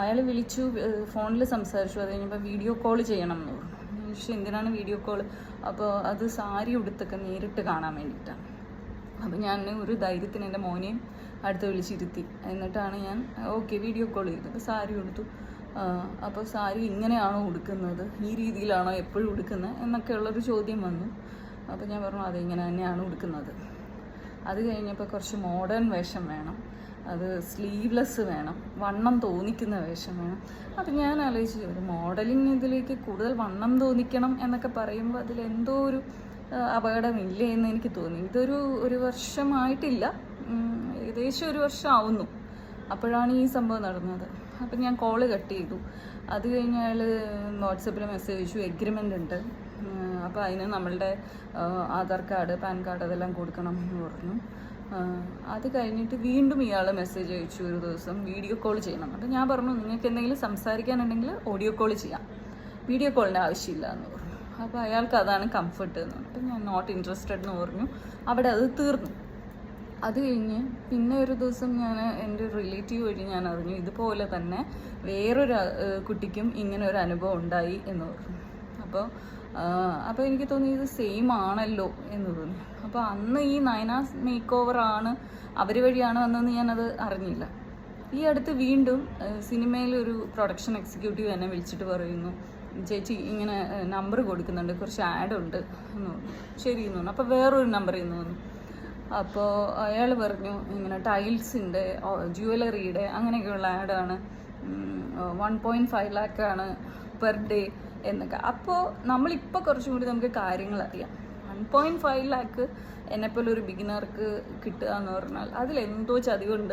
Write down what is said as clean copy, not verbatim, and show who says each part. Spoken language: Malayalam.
Speaker 1: അയാൾ വിളിച്ചു, ഫോണിൽ സംസാരിച്ചു. അത് കഴിഞ്ഞപ്പോൾ വീഡിയോ കോൾ ചെയ്യണം എന്ന് പറഞ്ഞു. പക്ഷേ എന്തിനാണ് വീഡിയോ കോൾ? അപ്പോൾ അത് സാരി ഉടുത്തൊക്കെ നേരിട്ട് കാണാൻ വേണ്ടിയിട്ടാണ്. അപ്പോൾ ഞാൻ ഒരു ധൈര്യത്തിന് എൻ്റെ മോനെയും അടുത്ത് വിളിച്ചിരുത്തി. എന്നിട്ടാണ് ഞാൻ ഓക്കെ വീഡിയോ കോൾ ചെയ്തു. അപ്പോൾ സാരി ഉടുത്തു. അപ്പോൾ സാരി ഇങ്ങനെയാണോ ഉടുക്കുന്നത്, ഈ രീതിയിലാണോ എപ്പോഴും ഉടുക്കുന്നത് എന്നൊക്കെയുള്ളൊരു ചോദ്യം വന്നു. അപ്പോൾ ഞാൻ പറഞ്ഞു അതെ, ഇങ്ങനെ തന്നെയാണ് ഉടുക്കുന്നത്. അത് കഴിഞ്ഞപ്പോൾ കുറച്ച് മോഡേൺ വേഷം വേണം, അത് സ്ലീവ്ലെസ് വേണം, വണ്ണം തോന്നിക്കുന്ന വേഷം വേണം. അപ്പം ഞാൻ ആലോചിച്ചു, ഒരു മോഡലിംഗ് ഇതിലേക്ക് കൂടുതൽ വണ്ണം തോന്നിക്കണം എന്നൊക്കെ പറയുമ്പോൾ അതിലെന്തോ ഒരു അപകടമില്ലേ എന്ന് എനിക്ക് തോന്നി. ഒരു വർഷമായിട്ടില്ല, ഏകദേശം ഒരു വർഷം ആവുന്നു അപ്പോഴാണ് ഈ സംഭവം നടന്നത്. അപ്പം ഞാൻ കോള് കട്ട് ചെയ്തു. അത് കഴിഞ്ഞ് അയാൾ വാട്സപ്പിൽ മെസ്സേജ് അയച്ചു, എഗ്രിമെൻ്റ് ഉണ്ട്, അപ്പോൾ അതിന് നമ്മളുടെ ആധാർ കാർഡ്, പാൻ കാർഡ് അതെല്ലാം കൊടുക്കണം എന്ന് പറഞ്ഞു. അത് കഴിഞ്ഞിട്ട് വീണ്ടും ഇയാൾ മെസ്സേജ് അയച്ചു, ഒരു ദിവസം വീഡിയോ കോൾ ചെയ്യണം. അപ്പം ഞാൻ പറഞ്ഞു നിങ്ങൾക്ക് എന്തെങ്കിലും സംസാരിക്കാനുണ്ടെങ്കിൽ ഓഡിയോ കോൾ ചെയ്യാം, വീഡിയോ കോളിൻ്റെ ആവശ്യമില്ല എന്ന് പറഞ്ഞു. അപ്പോൾ അയാൾക്ക് അതാണ് കംഫർട്ട് എന്ന് പറഞ്ഞു. അപ്പം ഞാൻ നോട്ട് ഇൻട്രസ്റ്റഡ് എന്ന് പറഞ്ഞു. അവിടെ അത് തീർന്നു. അത് കഴിഞ്ഞ് പിന്നെ ഒരു ദിവസം ഞാൻ എൻ്റെ റിലേറ്റീവ് വഴി ഞാൻ അറിഞ്ഞു ഇതുപോലെ തന്നെ വേറൊരു കുട്ടിക്കും ഇങ്ങനെ ഒരു അനുഭവം ഉണ്ടായി എന്ന് പറഞ്ഞു. അപ്പോൾ എനിക്ക് തോന്നി ഇത് സെയിം ആണല്ലോ എന്ന് തോന്നി. അപ്പോൾ അന്ന് ഈ നയനാസ് മേക്ക് ഓവർ ആണ് അവർ വഴിയാണ് വന്നതെന്ന് ഞാനത് അറിഞ്ഞില്ല. ഈ അടുത്ത് വീണ്ടും സിനിമയിലൊരു പ്രൊഡക്ഷൻ എക്സിക്യൂട്ടീവ് എന്നെ വിളിച്ചിട്ട് പറയുന്നു, ചേച്ചി ഇങ്ങനെ നമ്പർ കൊടുക്കുന്നുണ്ട്, കുറച്ച് ആഡ് ഉണ്ട് എന്ന് പറഞ്ഞു. ശരി എന്ന് പറഞ്ഞു. അപ്പോൾ വേറൊരു നമ്പറിൽ നിന്ന് വന്നു. അപ്പോൾ അയാൾ പറഞ്ഞു ഇങ്ങനെ ടൈൽസിൻ്റെ, ജ്വല്ലറിയുടെ അങ്ങനെയൊക്കെയുള്ള ആഡാണ്, 1.5 lakh പെർ ഡേ എന്നൊക്കെ. അപ്പോൾ നമ്മളിപ്പോൾ കുറച്ചും കൂടി നമുക്ക് കാര്യങ്ങൾ അറിയാം. 1.5 lakh എന്നെപ്പോലെ ഒരു ബിഗിനർക്ക് കിട്ടുക എന്ന് പറഞ്ഞാൽ അതിലെന്തോ ചതിവുണ്ട്.